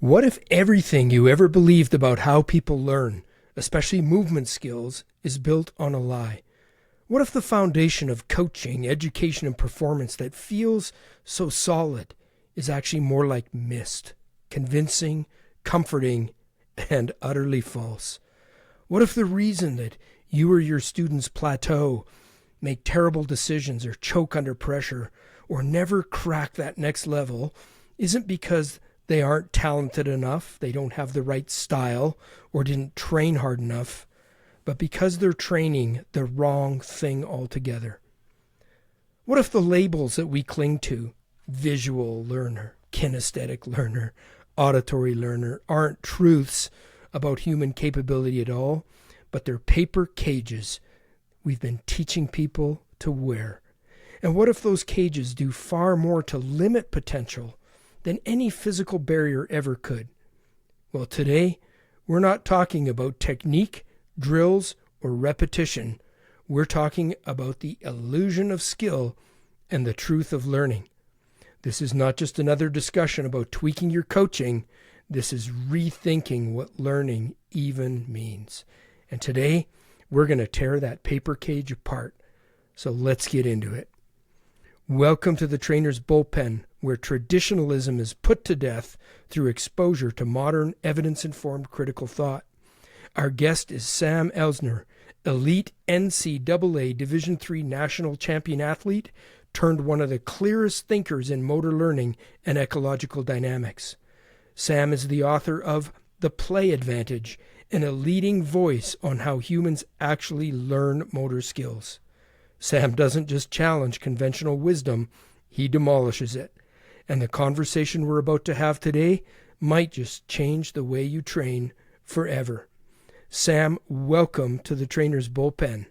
What if everything you ever believed about how people learn, especially movement skills, is built on a lie? What if the foundation of coaching, education, and performance that feels so solid is actually more like mist, convincing, comforting, and utterly false? What if the reason that you or your students plateau, make terrible decisions, or choke under pressure, or never crack that next level isn't because they aren't talented enough, they don't have the right style, or didn't train hard enough, but because they're training the wrong thing altogether? What if the labels that we cling to, visual learner, kinesthetic learner, auditory learner, aren't truths about human capability at all, but they're paper cages we've been teaching people to wear? And what if those cages do far more to limit potential than any physical barrier ever could? Well, today, we're not talking about technique, drills, or repetition. We're talking about the illusion of skill and the truth of learning. This is not just another discussion about tweaking your coaching. This is rethinking what learning even means. And today, we're going to tear that paper cage apart. So let's get into it. Welcome to the Trainer's Bullpen, where traditionalism is put to death through exposure to modern, evidence-informed critical thought. Our guest is Sam Elsner, elite NCAA Division III national champion athlete, turned one of the clearest thinkers in motor learning and ecological dynamics. Sam is the author of The Play Advantage, and a leading voice on how humans actually learn motor skills. Sam doesn't just challenge conventional wisdom, he demolishes it. And the conversation we're about to have today might just change the way you train forever. Sam, welcome to the Trainer's Bullpen.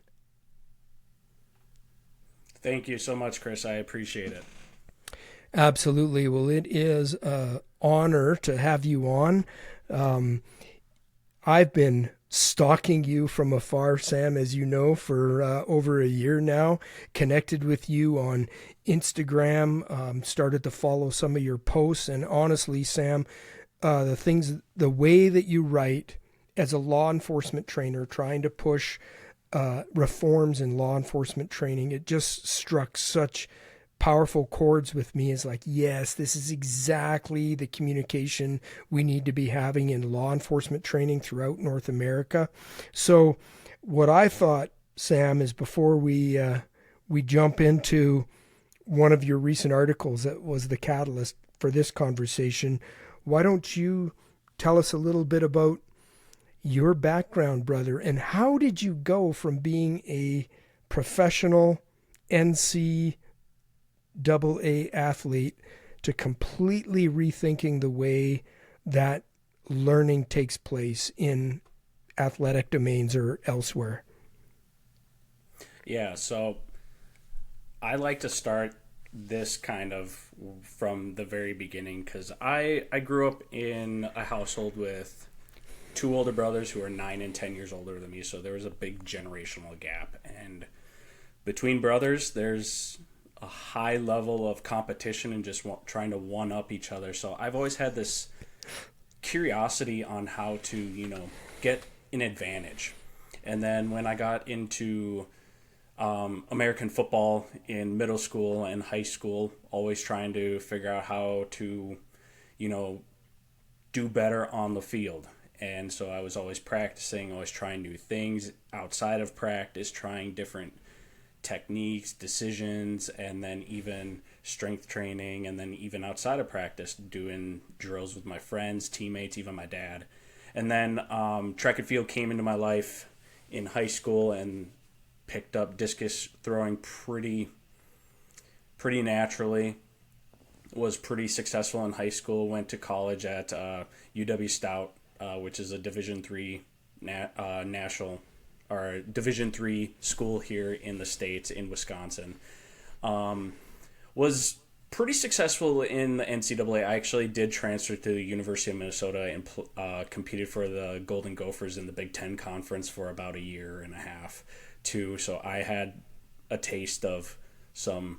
Thank you so much, Chris. I appreciate it. Absolutely. Well, it is an honor to have you on. I've been stalking you from afar, Sam, as you know, for over a year now. Connected with you on Instagram, started to follow some of your posts. And honestly, Sam, the way that you write as a law enforcement trainer, trying to push reforms in law enforcement training, it just struck such powerful chords with me. Is like, yes, this is exactly the communication we need to be having in law enforcement training throughout North America. So what I thought, Sam, is before we jump into one of your recent articles that was the catalyst for this conversation, why don't you tell us a little bit about your background, brother, and how did you go from being a professional NCAA athlete to completely rethinking the way that learning takes place in athletic domains or elsewhere? Yeah, so I like to start this kind of from the very beginning because I grew up in a household with two older brothers who are 9 and 10 years older than me, so there was a big generational gap. And between brothers, there's a high level of competition and just trying to one-up each other. So I've always had this curiosity on how to, get an advantage. And then when I got into American football in middle school and high school, always trying to figure out how to, do better on the field. And so I was always practicing, always trying new things outside of practice, trying different techniques, decisions, and then even strength training, and then even outside of practice, doing drills with my friends, teammates, even my dad. And then track and field came into my life in high school and picked up discus throwing pretty naturally. Was pretty successful in high school. Went to college at UW Stout, which is a Division III national or Division III school here in the States, in Wisconsin. Was pretty successful in the NCAA. I actually did transfer to the University of Minnesota and competed for the Golden Gophers in the Big Ten Conference for about a year and a half, too. So I had a taste of some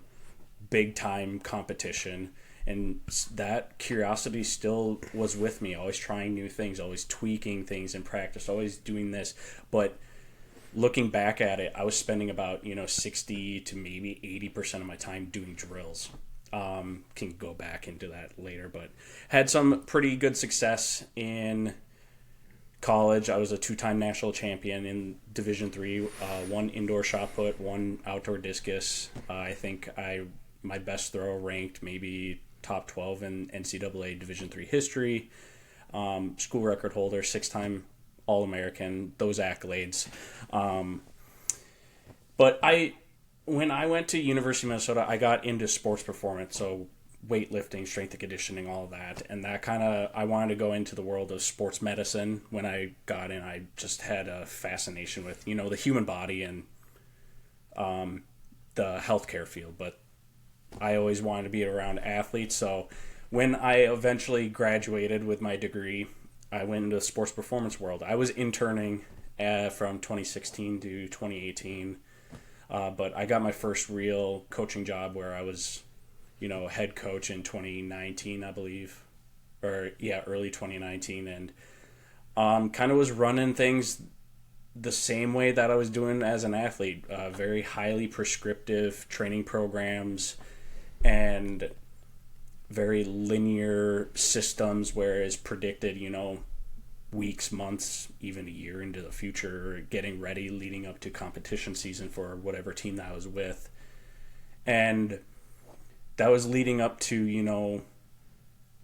big-time competition. And that curiosity still was with me, always trying new things, always tweaking things in practice, always doing this. But looking back at it, I was spending about 60 to maybe 80% of my time doing drills. Can go back into that later, but had some pretty good success in college. I was a 2-time national champion in Division III, 1 indoor shot put, 1 outdoor discus. I think my best throw ranked maybe top 12 in NCAA Division III history. School record holder, 6-time All-American, those accolades. But when I went to University of Minnesota, I got into sports performance, so weightlifting, strength and conditioning, all of that. And that I wanted to go into the world of sports medicine. When I got in, I just had a fascination with, the human body and the healthcare field. But I always wanted to be around athletes. So when I eventually graduated with my degree, I went into the sports performance world. I was interning from 2016 to 2018. But I got my first real coaching job where I was, head coach in 2019, I believe, early 2019, and kind of was running things the same way that I was doing as an athlete. Very highly prescriptive training programs and very linear systems, whereas predicted, weeks, months, even a year into the future, getting ready, leading up to competition season for whatever team that I was with. And that was leading up to,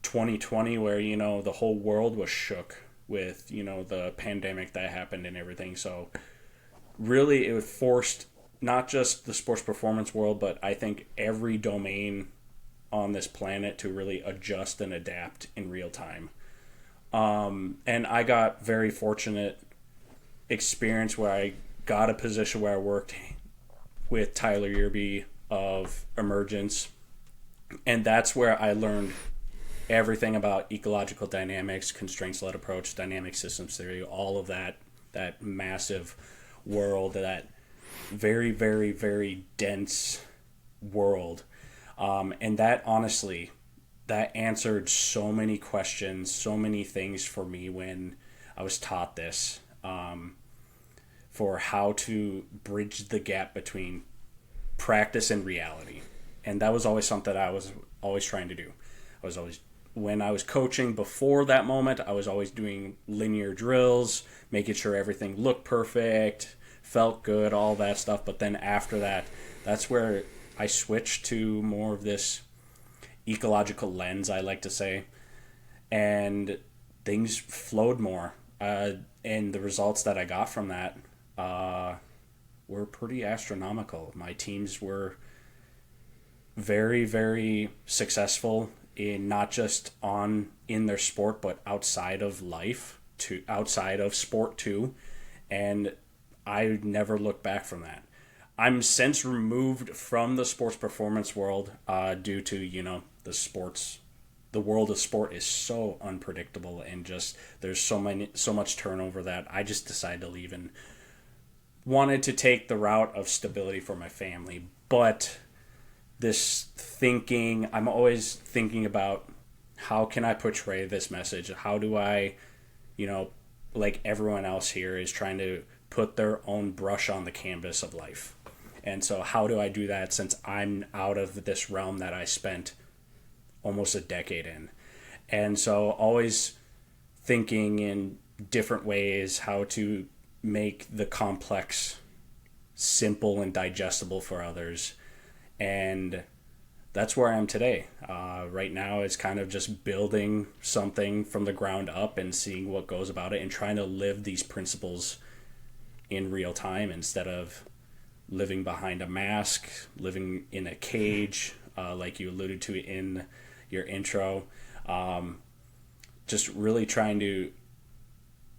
2020, where, the whole world was shook with, the pandemic that happened and everything. So really it forced not just the sports performance world, but I think every domain on this planet to really adjust and adapt in real time. And I got very fortunate experience where I got a position where I worked with Tyler Yerby of Emergence. And that's where I learned everything about ecological dynamics, constraints-led approach, dynamic systems theory, all of that massive world, that very, very, very dense world. And that honestly, that answered so many questions, so many things for me when I was taught this, for how to bridge the gap between practice and reality. And that was always something I was always trying to do. When I was coaching before that moment, I was always doing linear drills, making sure everything looked perfect, felt good, all that stuff. But then after that, that's where I switched to more of this ecological lens, I like to say, and things flowed more, and the results that I got from that were pretty astronomical. My teams were very, very successful in not just in their sport, but outside of outside of sport too, and I never looked back from that. I'm since removed from the sports performance world due to, the world of sport is so unpredictable, and just there's so much turnover that I just decided to leave and wanted to take the route of stability for my family. But this thinking, I'm always thinking about how can I portray this message? How do I, like everyone else here is trying to put their own brush on the canvas of life. And so how do I do that since I'm out of this realm that I spent almost a decade in? And so always thinking in different ways how to make the complex simple and digestible for others. And that's where I am today. Right now it's kind of just building something from the ground up and seeing what goes about it and trying to live these principles in real time instead of living behind a mask, living in a cage, like you alluded to in your intro. Just really trying to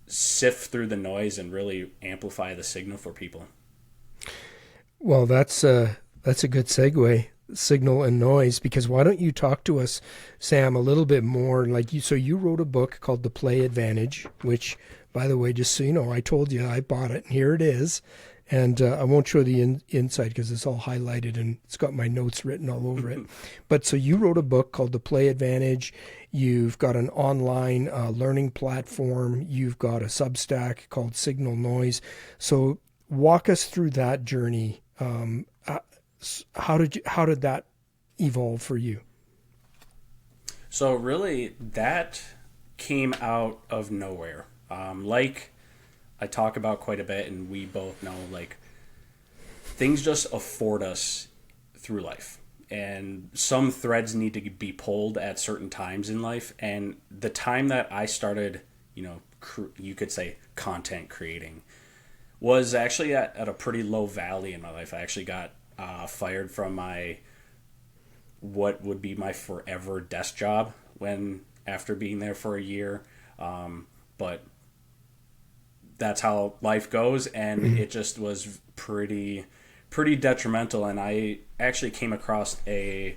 sift through the noise and really amplify the signal for people. Well, that's a good segue, signal and noise, because why don't you talk to us, Sam, a little bit more so you wrote a book called The Play Advantage, which, by the way, just so you know, I told you I bought it and here it is. And I won't show the inside because it's all highlighted and it's got my notes written all over it. But so you wrote a book called The Play Advantage. You've got an online learning platform. You've got a Substack called Signal Noise. So walk us through that journey. How did that evolve for you? So really, that came out of nowhere. Like I talk about quite a bit, and we both know, like, things just afford us through life. And some threads need to be pulled at certain times in life. And the time that I started, you could say content creating, was actually at a pretty low valley in my life. I actually got fired from what would be my forever desk job after being there for a year. But that's how life goes, and it just was pretty detrimental. And I actually came across a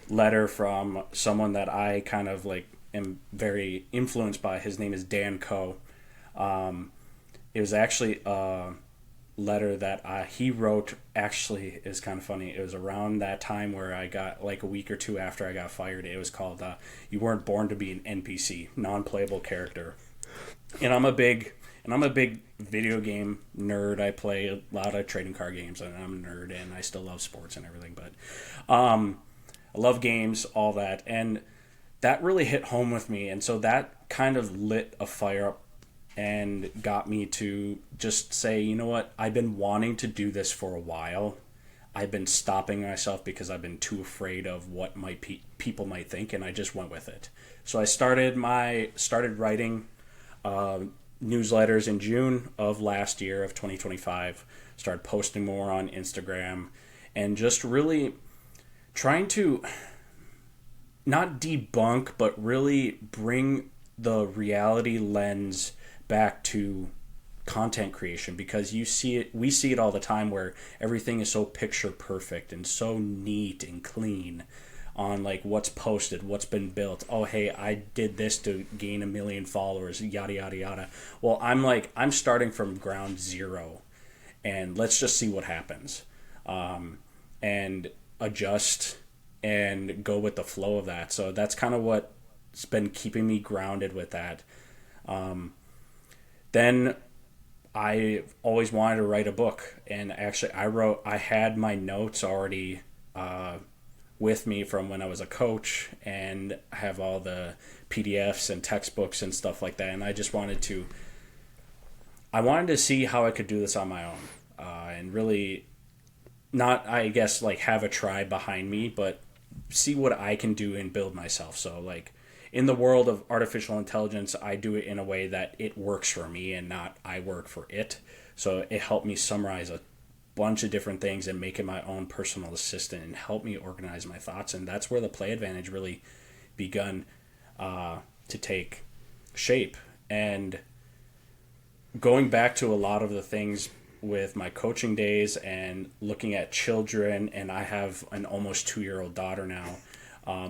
letter from someone that I kind of like am very influenced by. His name is Dan Coe. It was actually a letter that he wrote. Actually, it was kind of funny. It was around that time where I got, like, a week or two after I got fired. It was called "You Weren't Born to Be an NPC, Non-Playable Character." And I'm a big video game nerd. I play a lot of trading card games, and I'm a nerd, and I still love sports and everything. But I love games, all that, and that really hit home with me. And so that kind of lit a fire up and got me to just say, you know what, I've been wanting to do this for a while. I've been stopping myself because I've been too afraid of what people might think, and I just went with it. So I started writing newsletters in June of last year, of 2025. Started posting more on Instagram, and just really trying to not debunk, but really bring the reality lens back to content creation, because we see it all the time where everything is so picture perfect and so neat and clean on, like, what's posted, what's been built. Oh, hey, I did this to gain 1 million followers, yada yada yada. Well, I'm starting from ground zero, and let's just see what happens, and adjust and go with the flow of that. So that's kind of what's been keeping me grounded with that. Then I always wanted to write a book, and actually I had my notes already with me from when I was a coach, and I have all the PDFs and textbooks and stuff like that, and I just wanted to see how I could do this on my own, and really not, I guess, like, have a tribe behind me, but see what I can do and build myself. So, like, in the world of artificial intelligence, I do it in a way that it works for me and not I work for it. So it helped me summarize a bunch of different things and make it my own personal assistant and help me organize my thoughts. And that's where the Play Advantage really begun to take shape. And going back to a lot of the things with my coaching days and looking at children, and I have an almost 2-year-old daughter now,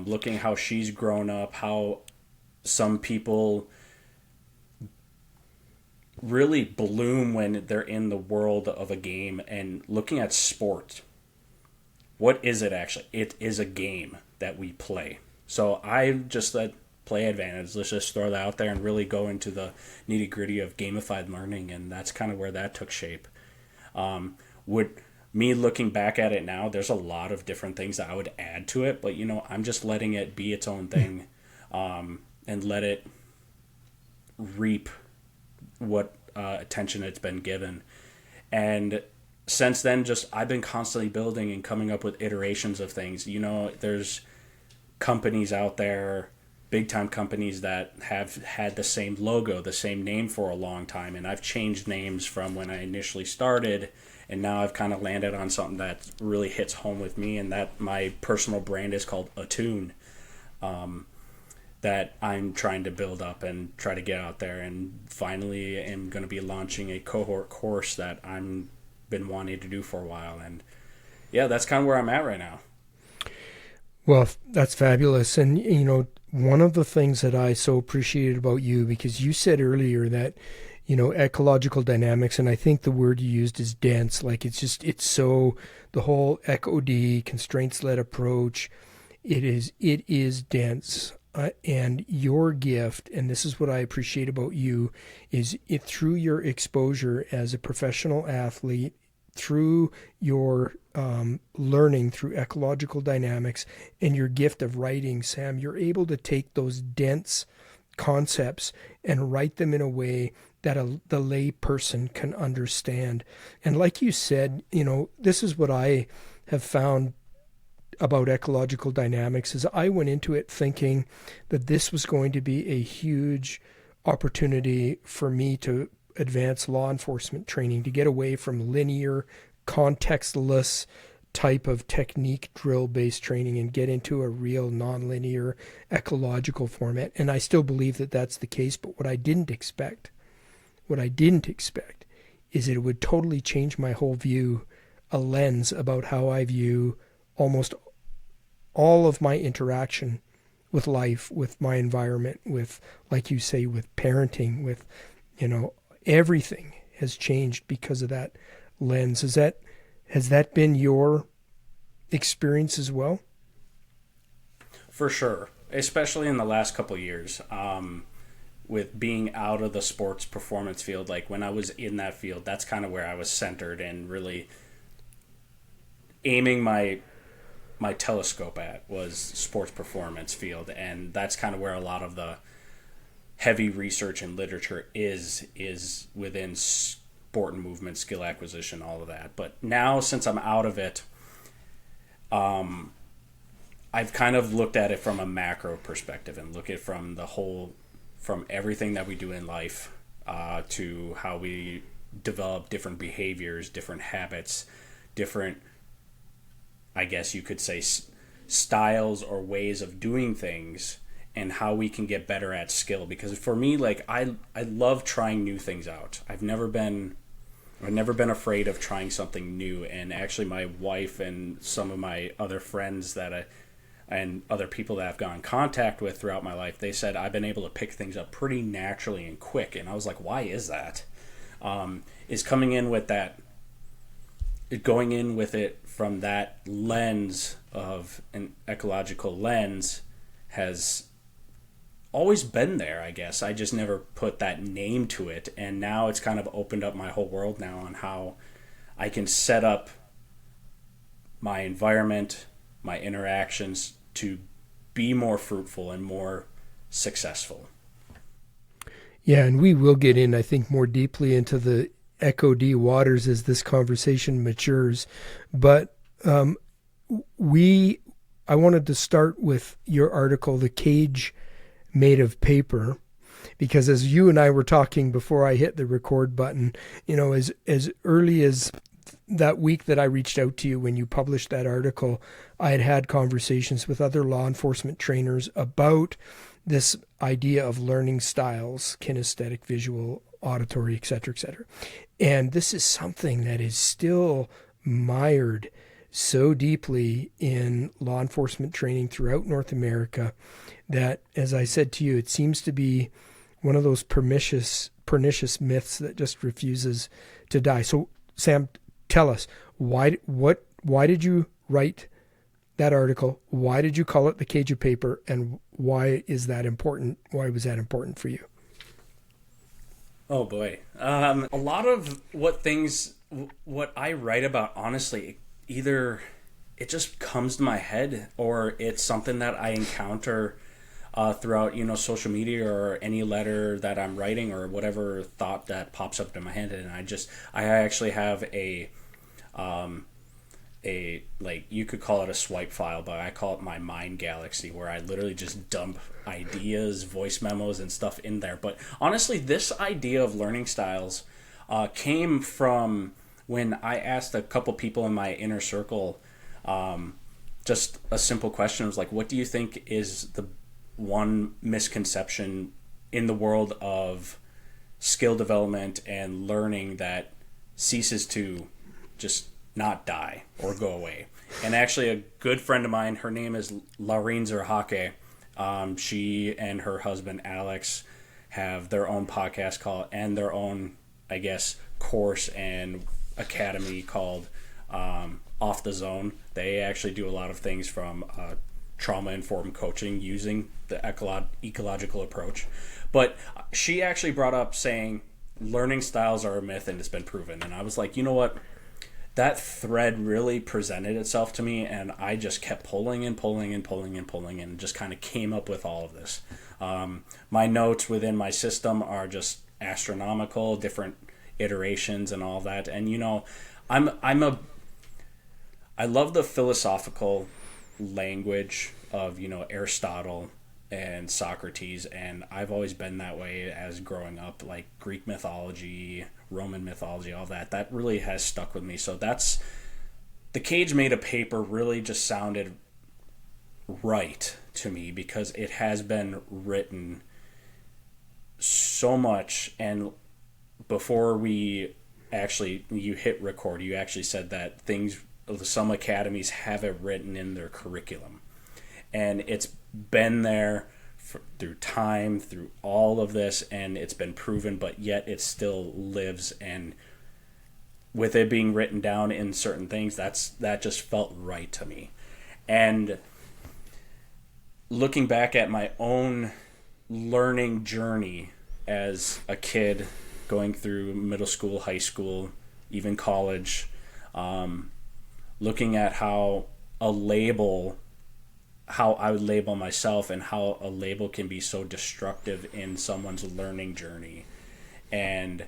looking how she's grown up, how some people really bloom when they're in the world of a game, and looking at sport. What is it actually? It is a game that we play. So I just let Play Advantage, let's just throw that out there and really go into the nitty gritty of gamified learning, and that's kind of where that took shape. Me looking back at it now, there's a lot of different things that I would add to it, but I'm just letting it be its own thing, and let it reap what attention it's been given. And since then, I've been constantly building and coming up with iterations of things. There's companies out there, big time companies, that have had the same logo, the same name for a long time, and I've changed names from when I initially started, and now I've kind of landed on something that really hits home with me, and that my personal brand is called Attune, that I'm trying to build up and try to get out there, and finally am going to be launching a cohort course that I've been wanting to do for a while. And yeah, that's kind of where I'm at right now. Well, that's fabulous. And, one of the things that I so appreciated about you, because you said earlier that, ecological dynamics, and I think the word you used is dense. Like it's so, the whole ECOD, constraints-led approach, it is dense. And your gift, and this is what I appreciate about you, is it through your exposure as a professional athlete, through your learning through ecological dynamics, and your gift of writing, Sam, you're able to take those dense concepts and write them in a way that the lay person can understand. And like you said, this is what I have found about ecological dynamics, is I went into it thinking that this was going to be a huge opportunity for me to advance law enforcement training, to get away from linear, contextless type of technique drill-based training and get into a real nonlinear ecological format. And I still believe that that's the case, but what I didn't expect is that it would totally change my whole view, a lens about how I view almost all of my interaction with life, with my environment, with, like you say, with parenting, with, everything has changed because of that lens. Has that been your experience as well? For sure, especially in the last couple of years, with being out of the sports performance field. Like when I was in that field, that's kind of where I was centered and really aiming my telescope at was sports performance field, and that's kind of where a lot of the heavy research and literature is within sport and movement, skill acquisition, all of that. But now, since I'm out of it, I've kind of looked at it from a macro perspective and look at from everything that we do in life to how we develop different behaviors, different habits, different, I guess you could say, styles or ways of doing things, and how we can get better at skill. Because for me, like I love trying new things out. I've never been afraid of trying something new. And actually, my wife and some of my other friends and other people that I've gotten in contact with throughout my life, they said I've been able to pick things up pretty naturally and quick. And I was like, why is that? Is coming in with that, going in with it from that lens of an ecological lens has always been there, I guess. I just never put that name to it. And now it's kind of opened up my whole world now on how I can set up my environment, my interactions to be more fruitful and more successful. Yeah, and we will get in, I think, more deeply into the ECOD waters as this conversation matures. But I wanted to start with your article, The Cage Made of Paper, because as you and I were talking before I hit the record button, as early as that week that I reached out to you when you published that article, I had conversations with other law enforcement trainers about this idea of learning styles, kinesthetic, visual, auditory, et cetera, et cetera. And this is something that is still mired so deeply in law enforcement training throughout North America that, as I said to you, it seems to be one of those pernicious myths that just refuses to die. So, Sam, tell us, why did you write that article? Why did you call it The Cage of Paper? And why is that important? Why was that important for you? Oh boy. A lot of what I write about, honestly, either it just comes to my head or it's something that I encounter throughout, social media or any letter that I'm writing or whatever thought that pops up in my head. And I actually have a like, you could call it a swipe file, but I call it my mind galaxy, where I literally just dump ideas, voice memos, and stuff in there. But honestly, this idea of learning styles came from when I asked a couple people in my inner circle just a simple question. It was like, what do you think is the one misconception in the world of skill development and learning that ceases to just not die or go away? And actually, a good friend of mine, her name is Laureen Zerhake. She and her husband Alex have their own podcast called, and their own, I guess, course and academy called Off the Zone. They actually do a lot of things from trauma-informed coaching using the ecological approach. But she actually brought up saying learning styles are a myth and it's been proven. And I was like, you know what? That thread really presented itself to me, and I just kept pulling and pulling and pulling and pulling and just kind of came up with all of this. My notes within my system are just astronomical, different iterations and all that. And, you know, I love the philosophical language of, you know, Aristotle and Socrates, and I've always been that way as growing up, like Greek mythology, Roman mythology, all that really has stuck with me. So that's, the Cage Made of Paper really just sounded right to me because it has been written so much. And before you hit record, you actually said that some academies have it written in their curriculum, and it's been there through time, through all of this, and it's been proven, but yet it still lives. And with it being written down in certain things, that just felt right to me. And looking back at my own learning journey as a kid, going through middle school, high school, even college, looking at how I would label myself and how a label can be so destructive in someone's learning journey. And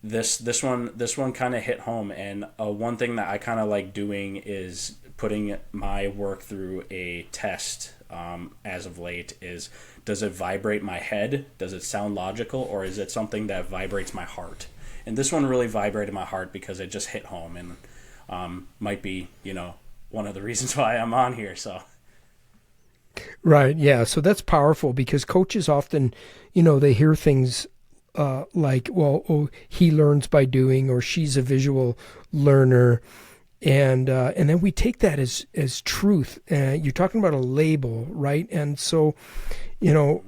this one kind of hit home. And one thing that I kind of like doing is putting my work through a test as of late is, does it vibrate my head? Does it sound logical? Or is it something that vibrates my heart? And this one really vibrated my heart because it just hit home, and might be, you know, one of the reasons why I'm on here. So. Right. Yeah. So that's powerful because coaches often, you know, they hear things like, well, oh, he learns by doing, or she's a visual learner. And then we take that as truth. You're talking about a label, right? And so, you know,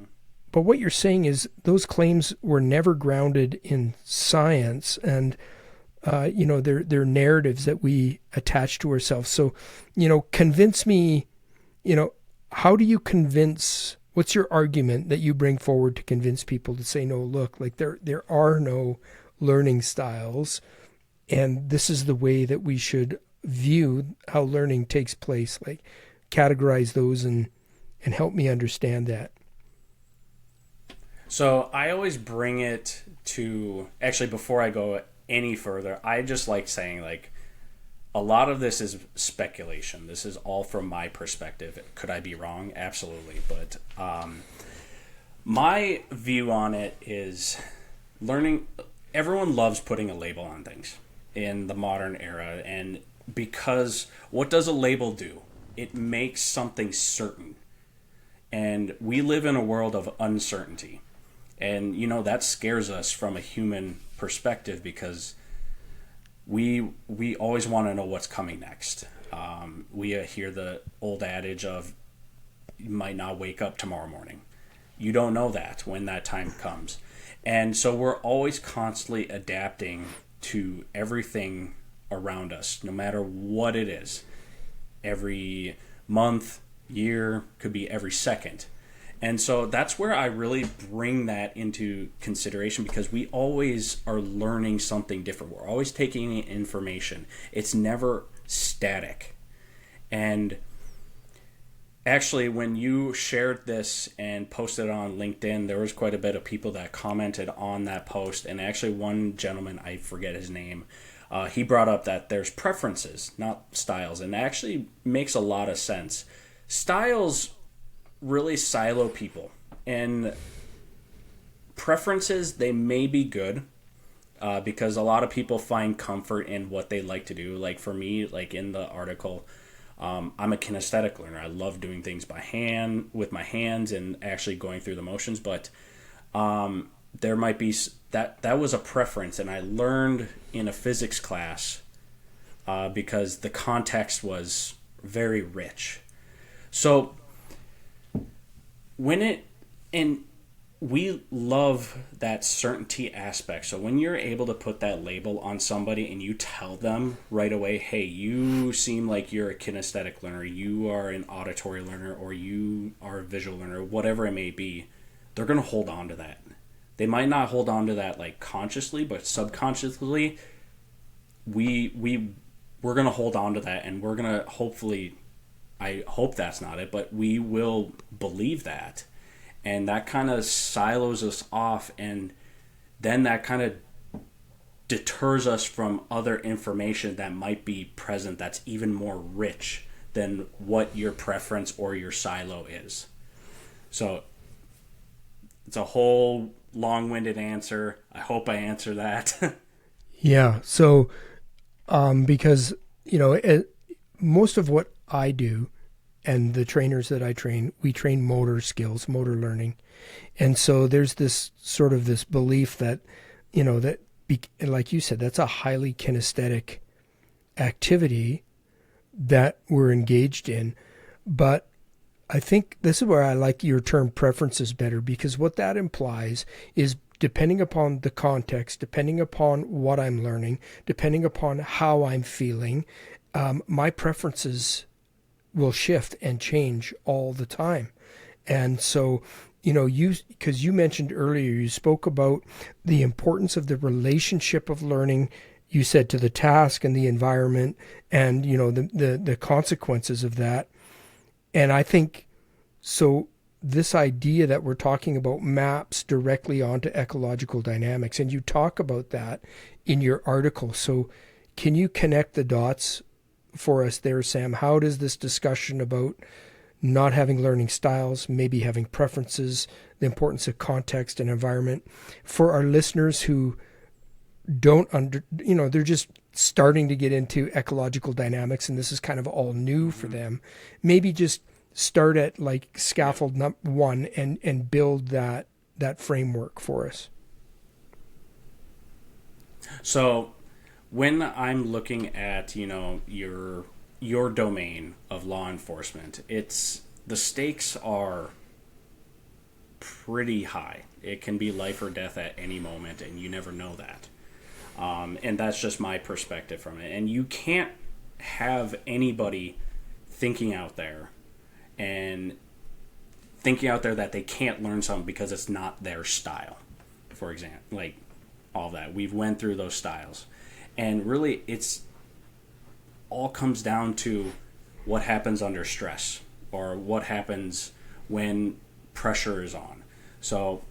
but what you're saying is those claims were never grounded in science, and you know, they're narratives that we attach to ourselves. So, you know, convince me, you know, how do you convince, what's your argument that you bring forward to convince people to say, no, look, like there are no learning styles, and this is the way that we should view how learning takes place? Like, categorize those and help me understand that. So I always bring it to, actually, before I go any further, I just like saying, like, a lot of this is speculation. This is all from my perspective. Could I be wrong? Absolutely. But my view on it is learning. Everyone loves putting a label on things in the modern era. And because what does a label do? It makes something certain. And we live in a world of uncertainty. And, you know, that scares us from a human perspective because we always want to know what's coming next. We hear the old adage of, you might not wake up tomorrow morning. You don't know that when that time comes. And so we're always constantly adapting to everything around us, no matter what it is. Every month, year, could be every second. And so that's where I really bring that into consideration, because we always are learning something different. We're always taking in information. It's never static. And actually, when you shared this and posted it on LinkedIn, there was quite a bit of people that commented on that post. And actually, one gentleman, I forget his name, he brought up that there's preferences, not styles. And that actually makes a lot of sense. Styles really silo people, and preferences, they may be good because a lot of people find comfort in what they like to do. Like for me, like in the article, I'm a kinesthetic learner. I love doing things by hand, with my hands, and actually going through the motions. But there might be that was a preference, and I learned in a physics class because the context was very rich. So when we love that certainty aspect. So when you're able to put that label on somebody and you tell them right away, hey, you seem like you're a kinesthetic learner, you are an auditory learner, or you are a visual learner, whatever it may be, they're going to hold on to that. They might not hold on to that like consciously, but subconsciously, we're going to hold on to that, and we're going to hopefully, I hope that's not it, but we will believe that. And that kind of silos us off, and then that kind of deters us from other information that might be present that's even more rich than what your preference or your silo is. So it's a whole long-winded answer. I hope I answer that. Yeah. So, because, most of what I do and the trainers that I train, we train motor skills, motor learning. And so there's this sort of this belief that, like you said, that's a highly kinesthetic activity that we're engaged in. But I think this is where I like your term preferences better, because what that implies is, depending upon the context, depending upon what I'm learning, depending upon how I'm feeling, my preferences will shift and change all the time. And so, because you mentioned earlier, you spoke about the importance of the relationship of learning, you said, to the task and the environment, and, the consequences of that. And I think, so this idea that we're talking about maps directly onto ecological dynamics, and you talk about that in your article. So can you connect the dots for us there, Sam? How does this discussion about not having learning styles, maybe having preferences, the importance of context and environment, for our listeners who don't they're just starting to get into ecological dynamics and this is kind of all new for them, maybe just start at like scaffold one and build that framework for us. So when I'm looking at, your domain of law enforcement, the stakes are pretty high. It can be life or death at any moment, and you never know that. And that's just my perspective from it. And you can't have anybody thinking out there that they can't learn something because it's not their style, for example, like all that. We've went through those styles. And really, it's all comes down to what happens under stress, or what happens when pressure is on. So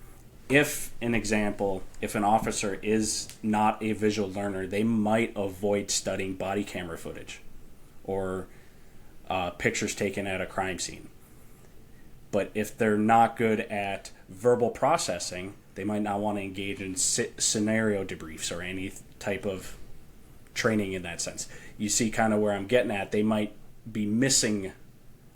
if an officer is not a visual learner, they might avoid studying body camera footage or pictures taken at a crime scene. But if they're not good at verbal processing, they might not want to engage in scenario debriefs or any type of training in that sense. You see kind of where I'm getting at. They might be missing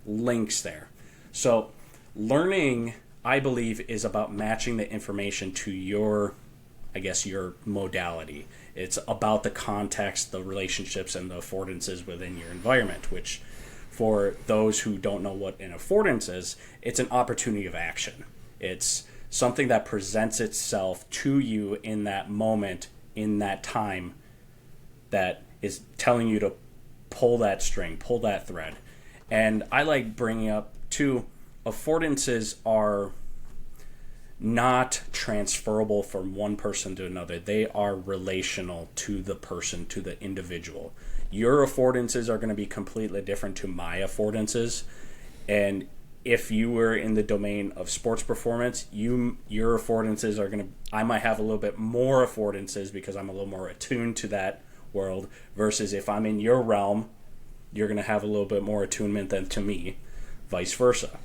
links there. So learning, I believe, is about matching the information to your modality. It's about the context, the relationships, and the affordances within your environment, which for those who don't know what an affordance is, it's an opportunity of action. It's something that presents itself to you in that moment, in that time, that is telling you to pull that string, pull that thread. And I like bringing up, too, affordances are not transferable from one person to another. They are relational to the person, to the individual. Your affordances are going to be completely different to my affordances. And if you were in the domain of sports performance, your affordances are going to, I might have a little bit more affordances because I'm a little more attuned to that world, versus if I'm in your realm, you're going to have a little bit more attunement than to me, vice versa.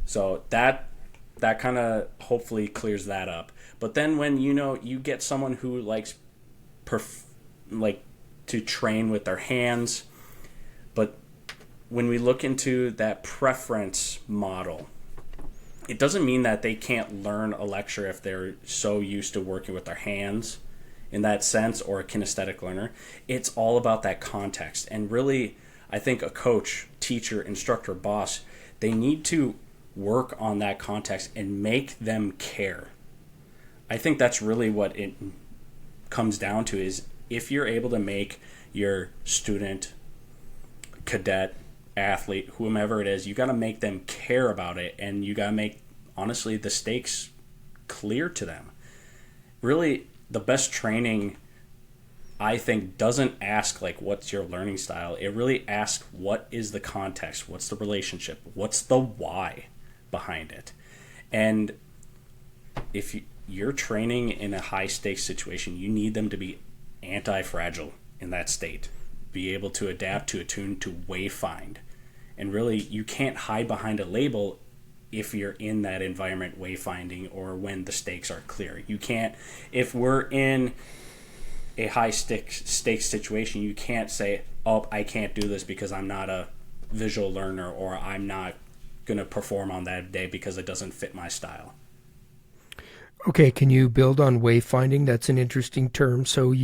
So that kind of hopefully clears that up. But then when you get someone who likes to train with their hands, but when we look into that preference model, it doesn't mean that they can't learn a lecture if they're so used to working with their hands in that sense, or a kinesthetic learner. It's all about that context. And really, I think a coach, teacher, instructor, boss, they need to work on that context and make them care. I think that's really what it comes down to, is if you're able to make your student, cadet, athlete, whomever it is, you got to make them care about it, and you got to make, honestly, the stakes clear to them. Really, the best training, I think, doesn't ask like what's your learning style. It really asks what is the context, what's the relationship, what's the why behind it. And if you're training in a high stakes situation, you need them to be anti-fragile in that state, be able to adapt, to attune, to wayfind. And really, you can't hide behind a label if you're in that environment wayfinding, or when the stakes are clear. You can't, if we're in a high stakes situation, you can't say, oh, I can't do this because I'm not a visual learner, or I'm not going to perform on that day because it doesn't fit my style. Okay, can you build on wayfinding? That's an interesting term. So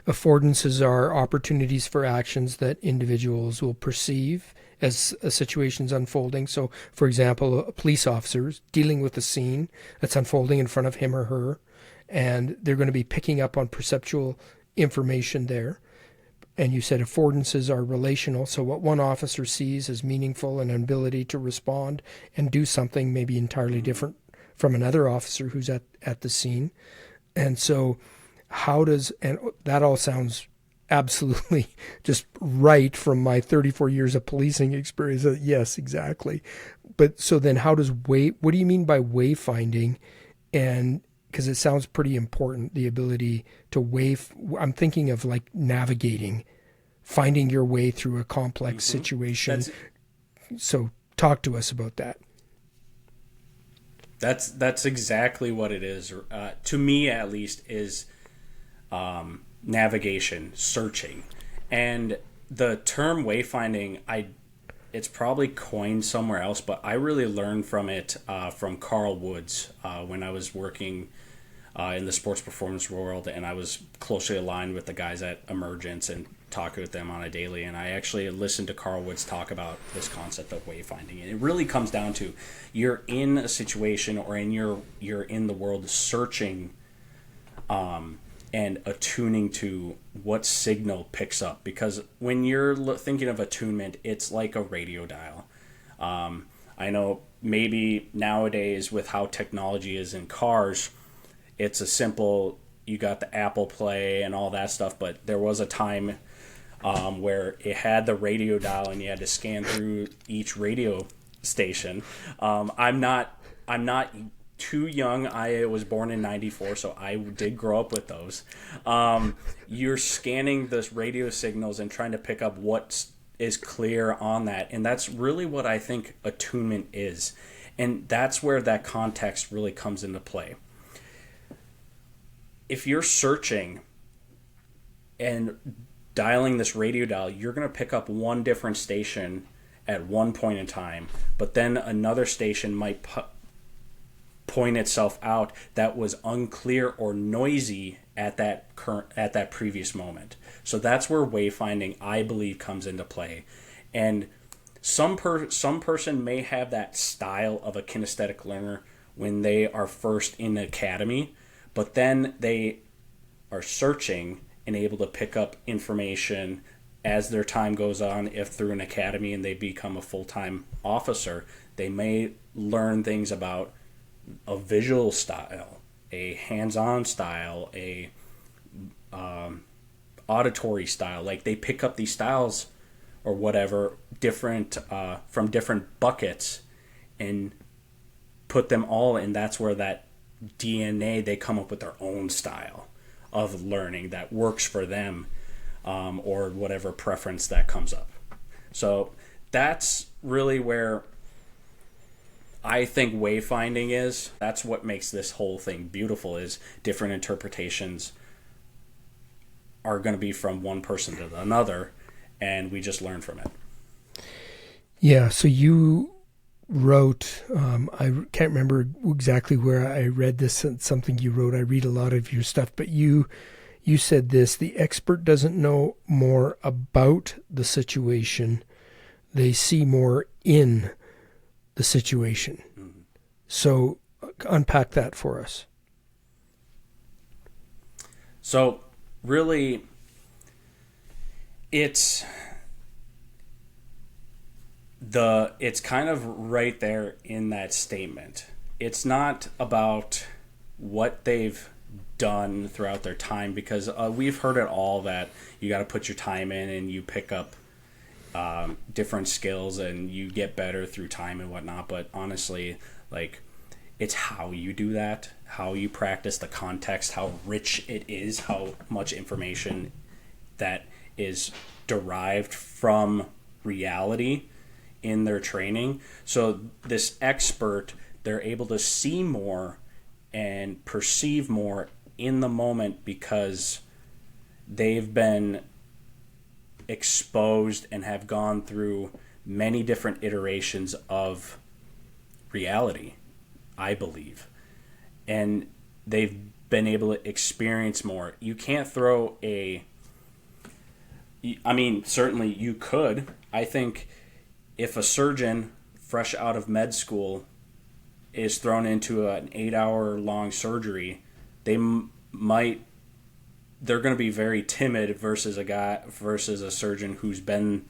affordances are opportunities for actions that individuals will perceive as a situation's unfolding. So, for example, a police officer is dealing with a scene that's unfolding in front of him or her, and they're going to be picking up on perceptual information there. And you said affordances are relational. So what one officer sees as meaningful and an ability to respond and do something maybe entirely different from another officer who's at the scene. And so and that all sounds absolutely just right from my 34 years of policing experience. Yes, exactly. But so then what do you mean by wayfinding? And because it sounds pretty important, the ability to I'm thinking of like navigating, finding your way through a complex situation. So talk to us about that. That's exactly what it is. To me, at least, is navigation, searching. And the term wayfinding, it's probably coined somewhere else, but I really learned from it from Carl Woods when I was working in the sports performance world, and I was closely aligned with the guys at Emergence and talking with them on a daily. And I actually listened to Carl Woods talk about this concept of wayfinding. And it really comes down to, you're in a situation, or you're in the world searching and attuning to what signal picks up. Because when you're thinking of attunement, it's like a radio dial. I know maybe nowadays with how technology is in cars, it's a simple, you got the Apple Play and all that stuff, but there was a time where it had the radio dial and you had to scan through each radio station. I'm not too young. I was born in 94, so I did grow up with those. You're scanning this radio signals and trying to pick up what is clear on that, and that's really what I think attunement is. And that's where that context really comes into play. If you're searching and dialing this radio dial, you're going to pick up one different station at one point in time, but then another station might point itself out that was unclear or noisy at that previous moment. So that's where wayfinding, I believe, comes into play. And some person may have that style of a kinesthetic learner when they are first in the academy, but then they are searching and able to pick up information as their time goes on. If through an academy and they become a full-time officer, they may learn things about a visual style, a hands-on style, a auditory style. Like, they pick up these styles or whatever different from different buckets and put them all in. That's where that DNA, they come up with their own style of learning that works for them, or whatever preference that comes up. So that's really where I think wayfinding is. That's what makes this whole thing beautiful, is different interpretations are going to be from one person to another, and we just learn from it. Yeah, so you wrote, I can't remember exactly where I read this, something you wrote. I read a lot of your stuff, but you said this: the expert doesn't know more about the situation, they see more in the situation. So unpack that for us. So really, it's kind of right there in that statement. It's not about what they've done throughout their time, because we've heard it all, that you got to put your time in and you pick up different skills and you get better through time and whatnot. But honestly, like, it's how you do that, how you practice, the context, how rich it is, how much information that is derived from reality in their training. So this expert, they're able to see more and perceive more in the moment because they've been exposed and have gone through many different iterations of reality, I believe. And they've been able to experience more. You can't throw certainly you could. I think if a surgeon fresh out of med school is thrown into an 8-hour long surgery, they're going to be very timid versus a surgeon who's been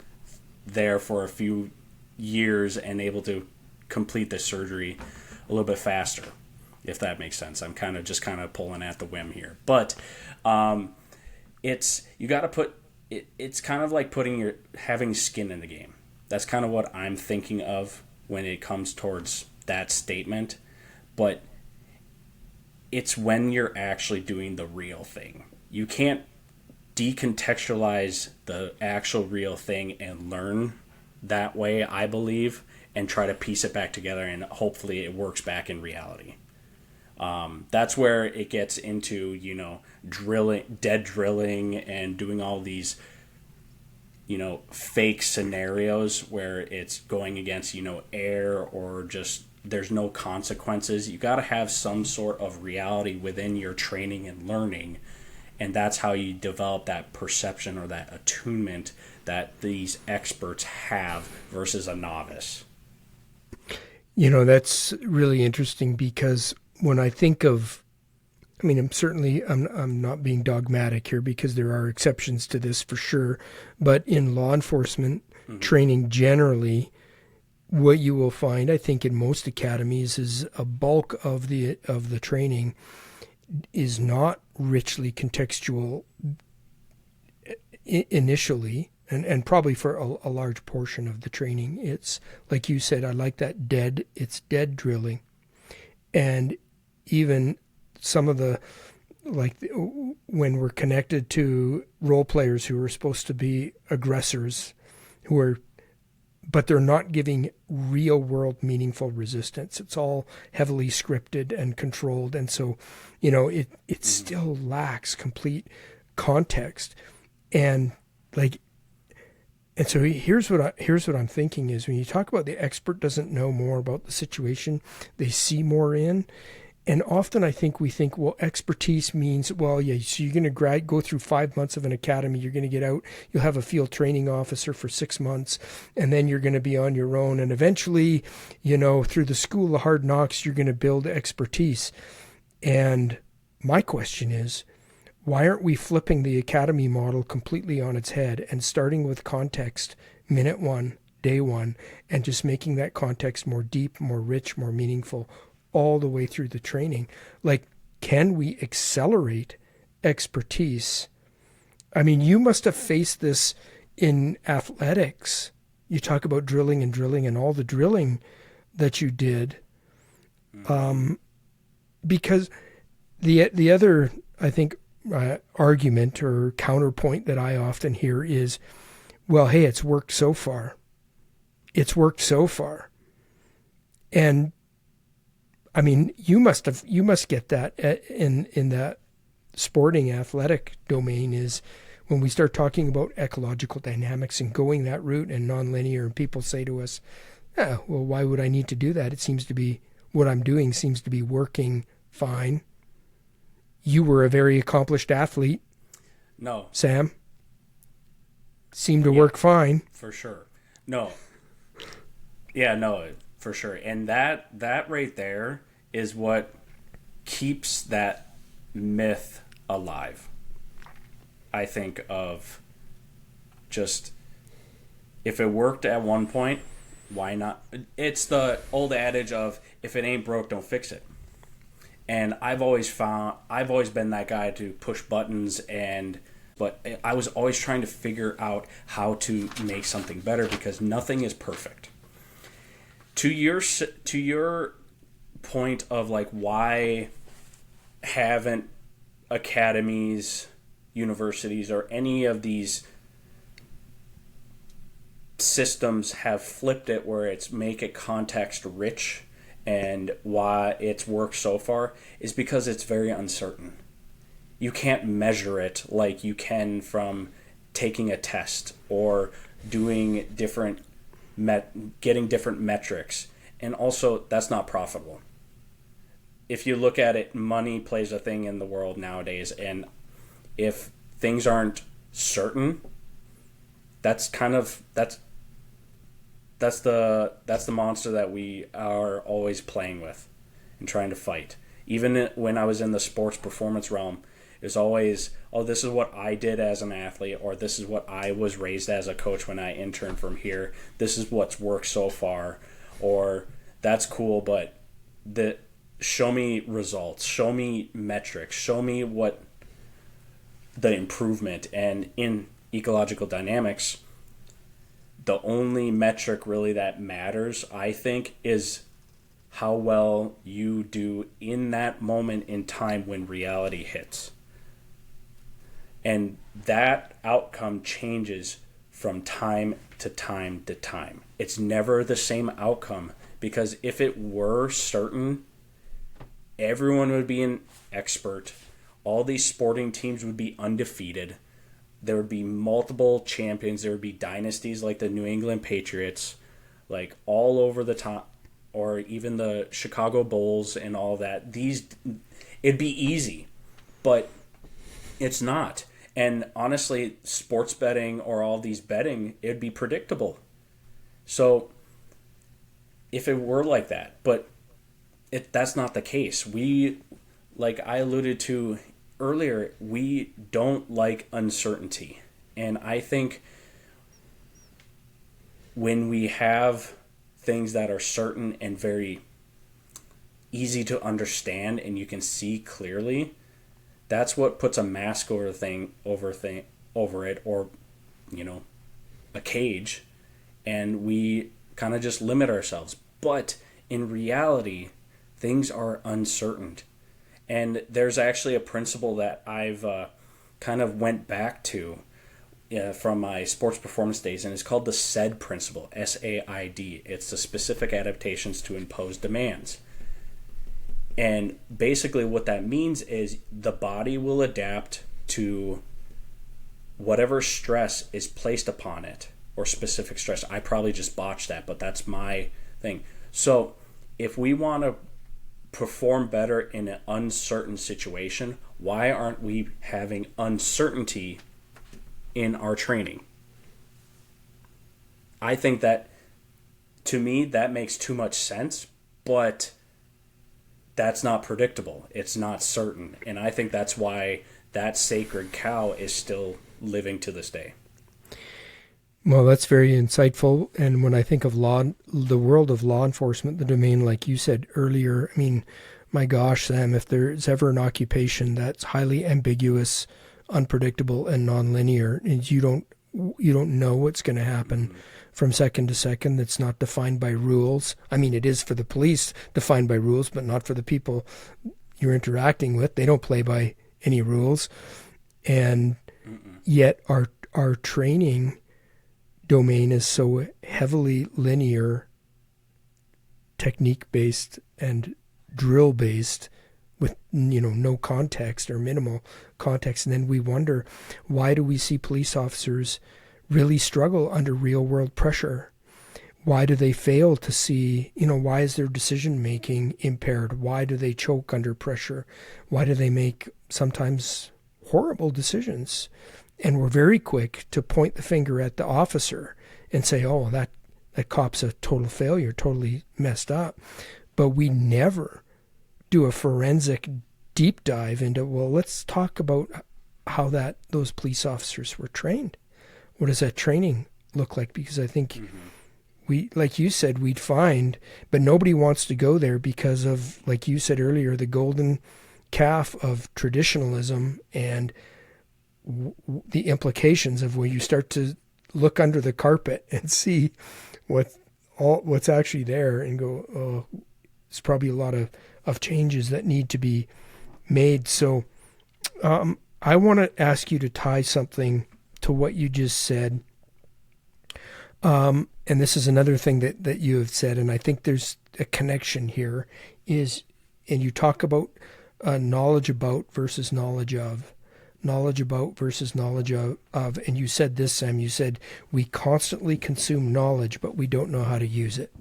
there for a few years and able to complete the surgery a little bit faster, if that makes sense. I'm kind of pulling at the whim here, but it's kind of like having skin in the game. That's kind of what I'm thinking of when it comes towards that statement. But it's when you're actually doing the real thing. You can't decontextualize the actual real thing and learn that way, I believe, and try to piece it back together, and hopefully it works back in reality. That's where it gets into, drilling and doing all these, fake scenarios where it's going against, air, or just there's no consequences. You got to have some sort of reality within your training and learning, and that's how you develop that perception or that attunement that these experts have versus a novice. That's really interesting, because when I think of, I'm not being dogmatic here, because there are exceptions to this for sure, but in law enforcement training generally, what you will find, I think, in most academies, is a bulk of the training is not richly contextual initially, and probably for a large portion of the training. It's like you said, I like that it's dead drilling. And even some of the, when we're connected to role players who are supposed to be aggressors, but they're not giving real world meaningful resistance. It's all heavily scripted and controlled. And so, it still lacks complete context. And so here's what I'm thinking is, when you talk about the expert doesn't know more about the situation, they see more in. And often I think we think, well, expertise means, well, yeah, so you're going to go through 5 months of an academy, you're going to get out, you'll have a field training officer for 6 months, and then you're going to be on your own. And eventually, through the school of hard knocks, you're going to build expertise. And my question is, why aren't we flipping the academy model completely on its head and starting with context, minute one, day one, and just making that context more deep, more rich, more meaningful all the way through the training? Can we accelerate expertise? You must have faced this in athletics. You talk about drilling and all the drilling that you did. Because the other, I think, argument or counterpoint that I often hear is, well, hey, it's worked so far. And you must get that in that sporting athletic domain, is when we start talking about ecological dynamics and going that route and nonlinear, and people say to us, well, why would I need to do that? It seems to be, what I'm doing seems to be working fine. You were a very accomplished athlete. No. Sam. Seemed to work fine. For sure. No. Yeah, no, For sure. And that right there is what keeps that myth alive. I think of just, if it worked at one point, why not? It's the old adage of, if it ain't broke, don't fix it. And I've always been that guy to push buttons, but I was always trying to figure out how to make something better, because nothing is perfect. To your point of like, why haven't academies, universities, or any of these systems have flipped it where it's make it context rich, and why it's worked so far, is because it's very uncertain. You can't measure it like you can from taking a test or doing getting different metrics. And also, that's not profitable. If you look at it, money plays a thing in the world nowadays, and if things aren't certain, that's the monster that we are always playing with and trying to fight. Even when I was in the sports performance realm, it was always, oh, this is what I did as an athlete, or this is what I was raised as a coach when I interned from here. This is what's worked so far, or that's cool, but show me results, show me metrics, show me what the improvement. And in ecological dynamics, the only metric really that matters, I think, is how well you do in that moment in time when reality hits. And that outcome changes from time to time to time. It's never the same outcome, because if it were certain, everyone would be an expert. All these sporting teams would be undefeated. There would be multiple champions. There would be dynasties like the New England Patriots, like all over the top, or even the Chicago Bulls and all that. It'd be easy, but it's not. And honestly, sports betting or all these betting, it'd be predictable. So if it were like that, but that's not the case. We, like I alluded to earlier, we don't like uncertainty. And I think when we have things that are certain and very easy to understand and you can see clearly, that's what puts a mask over it, or a cage, and we kind of just limit ourselves. But in reality, things are uncertain. And there's actually a principle that I've kind of went back to from my sports performance days, and it's called the SAID principle, SAID. It's the specific adaptations to imposed demands. And basically what that means is the body will adapt to whatever stress is placed upon it, or specific stress. I probably just botched that, but that's my thing. So if we want to perform better in an uncertain situation, why aren't we having uncertainty in our training? I think that, to me, that makes too much sense, but that's not predictable. It's not certain. And I think that's why that sacred cow is still living to this day. Well, that's very insightful. And when I think of the world of law enforcement, the domain, like you said earlier, I mean, my gosh, Sam, if there's ever an occupation that's highly ambiguous, unpredictable, and nonlinear, and you don't know what's going to happen from second to second, that's not defined by rules. I mean, it is for the police, defined by rules, but not for the people you're interacting with. They don't play by any rules. And yet our training domain is so heavily linear, technique-based, and drill-based, with no context or minimal context. And then we wonder, why do we see police officers really struggle under real-world pressure? Why do they fail to see, why is their decision-making impaired? Why do they choke under pressure? Why do they make sometimes horrible decisions? And we're very quick to point the finger at the officer and say, oh, that cop's a total failure, totally messed up. But we never do a forensic deep dive into, well, let's talk about how those police officers were trained. What does that training look like? Because I think we, like you said, we'd find, but nobody wants to go there because of, like you said earlier, the golden calf of traditionalism and the implications of where you start to look under the carpet and see what's actually there and go, oh, there's probably a lot of changes that need to be made. So I want to ask you to tie something to what you just said. And this is another thing that you have said, and I think there's a connection here, and you talk about knowledge about versus knowledge of. Knowledge about versus knowledge of, and you said this, Sam, you said, we constantly consume knowledge, but we don't know how to use it.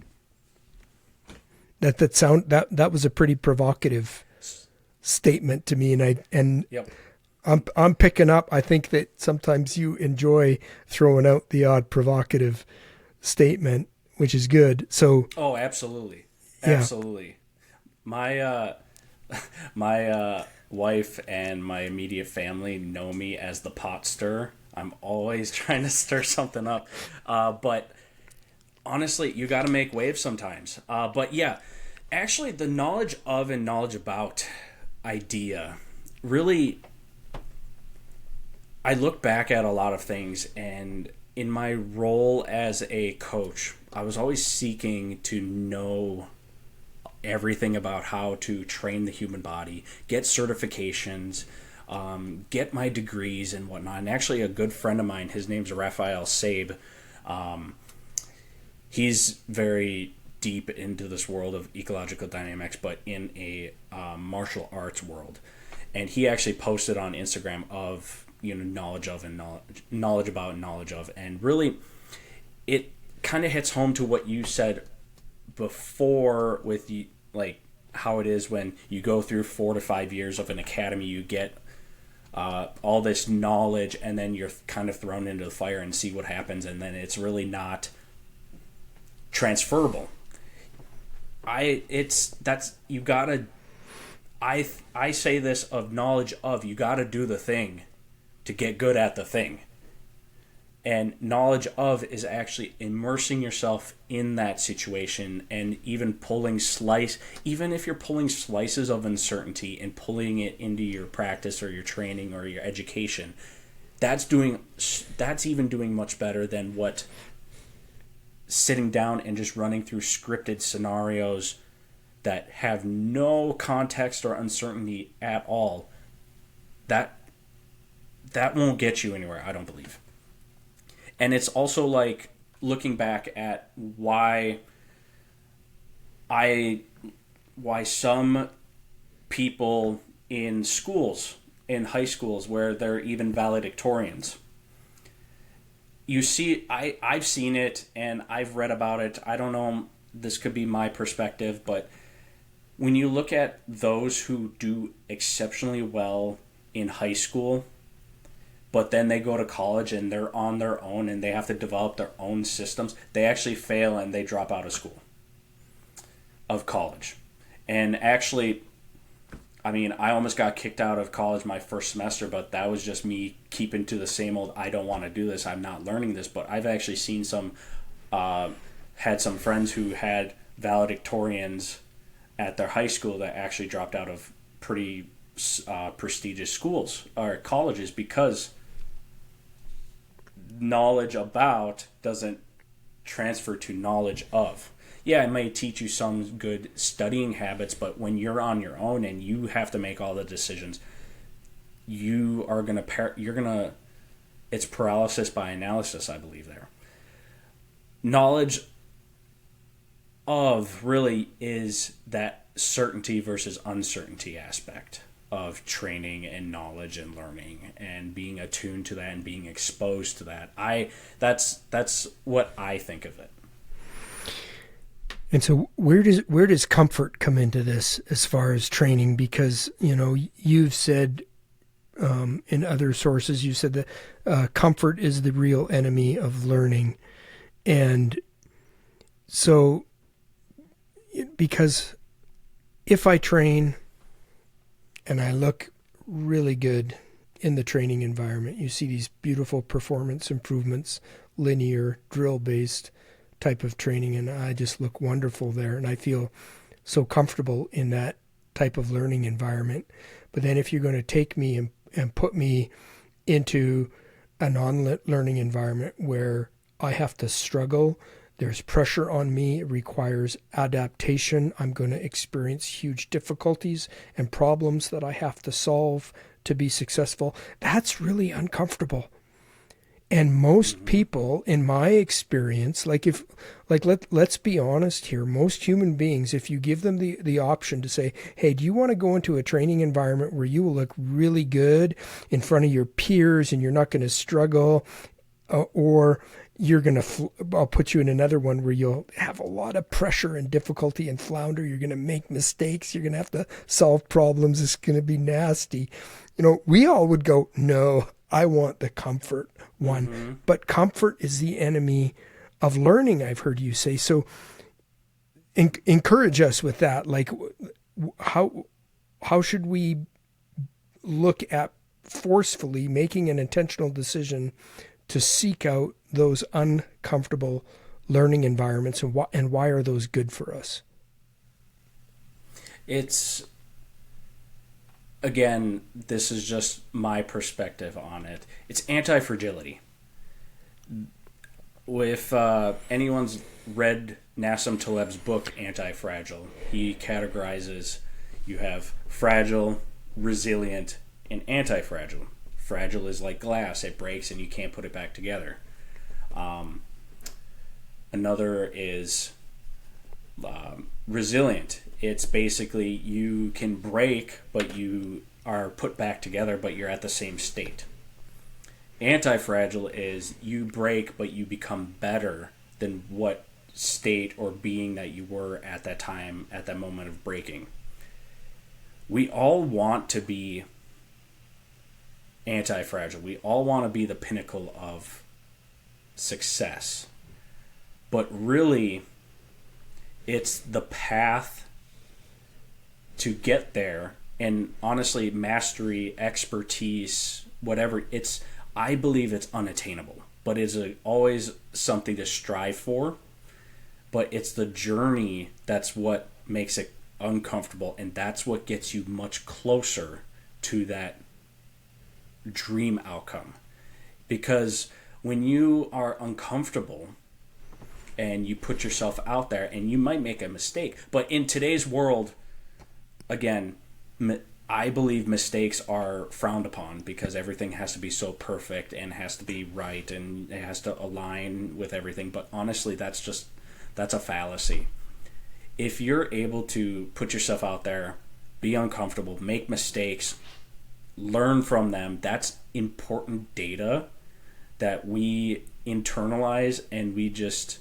That was a pretty provocative statement to me, and Yep. I'm picking up. I think that sometimes you enjoy throwing out the odd provocative statement, which is good. So Oh, absolutely. Yeah. Absolutely. My my wife and my immediate family know me as the pot stirrer. I'm always trying to stir something up. But honestly, you got to make waves sometimes. But yeah, actually the knowledge of and knowledge about idea really, I look back at a lot of things, and in my role as a coach, I was always seeking to know everything about how to train the human body, get certifications, get my degrees and whatnot. And actually a good friend of mine, his name's Raphael Sabe, he's very deep into this world of ecological dynamics, but in a martial arts world. And he actually posted on Instagram of, knowledge of and knowledge about and knowledge of. And really, it kind of hits home to what you said before with the, like, how it is when you go through 4 to 5 years of an academy, you get all this knowledge, and then you're kind of thrown into the fire and see what happens, and then it's really not transferable. I say this of knowledge of, you gotta do the thing to get good at the thing. And knowledge of is actually immersing yourself in that situation, and even even if you're pulling slices of uncertainty and pulling it into your practice or your training or your education, that's even doing much better than what sitting down and just running through scripted scenarios that have no context or uncertainty at all. That won't get you anywhere, I don't believe. And it's also like looking back at why some people in schools, in high schools, where they're even valedictorians, you see, I've seen it and I've read about it. I don't know, this could be my perspective, but when you look at those who do exceptionally well in high school, but then they go to college and they're on their own and they have to develop their own systems, they actually fail and they drop out of college. And actually, I almost got kicked out of college my first semester, but that was just me keeping to the same old, I don't want to do this, I'm not learning this. But I've actually seen had some friends who had valedictorians at their high school that actually dropped out of pretty prestigious schools or colleges because knowledge about doesn't transfer to knowledge of. Yeah, it may teach you some good studying habits, but when you're on your own and you have to make all the decisions, it's paralysis by analysis, I believe there. Knowledge of really is that certainty versus uncertainty aspect of training and knowledge and learning and being attuned to that and being exposed to that. That's what I think of it. And so where does comfort come into this as far as training? Because, you've said in other sources, you said that comfort is the real enemy of learning. And So, because if I train and I look really good in the training environment, you see these beautiful performance improvements, linear, drill-based type of training, and I just look wonderful there, and I feel so comfortable in that type of learning environment. But then if you're going to take me and put me into a non-learning environment where I have to struggle, there's pressure on me, it requires adaptation, I'm going to experience huge difficulties and problems that I have to solve to be successful, that's really uncomfortable. And most people, in my experience, let's be honest here, most human beings, if you give them the option to say, hey, do you want to go into a training environment where you will look really good in front of your peers and you're not going to struggle, or you're going to, I'll put you in another one where you'll have a lot of pressure and difficulty and flounder, you're going to make mistakes, you're going to have to solve problems, it's going to be nasty. We all would go, no, I want the comfort one. Mm-hmm. But comfort is the enemy of learning, I've heard you say. So encourage us with that. Like, how should we look at forcefully making an intentional decision to seek out those uncomfortable learning environments, and why are those good for us? It's, again, this is just my perspective on it. It's anti-fragility. If anyone's read Nassim Taleb's book, Anti-Fragile, he categorizes, you have fragile, resilient, and anti-fragile. Fragile is like glass. It breaks and you can't put it back together. Another is resilient. It's basically you can break, but you are put back together, but you're at the same state. Anti-fragile is you break, but you become better than what state or being that you were at that time, at that moment of breaking. We all want to be anti-fragile. We all want to be the pinnacle of success. But really, it's the path to get there, and honestly, mastery, expertise, whatever, I believe it's unattainable, but it's always something to strive for. But it's the journey that's what makes it uncomfortable, and that's what gets you much closer to that dream outcome. Because when you are uncomfortable and you put yourself out there, and you might make a mistake, but in today's world, again, I believe mistakes are frowned upon because everything has to be so perfect and has to be right and it has to align with everything. But honestly, that's a fallacy. If you're able to put yourself out there, be uncomfortable, make mistakes, learn from them, that's important data that we internalize and we just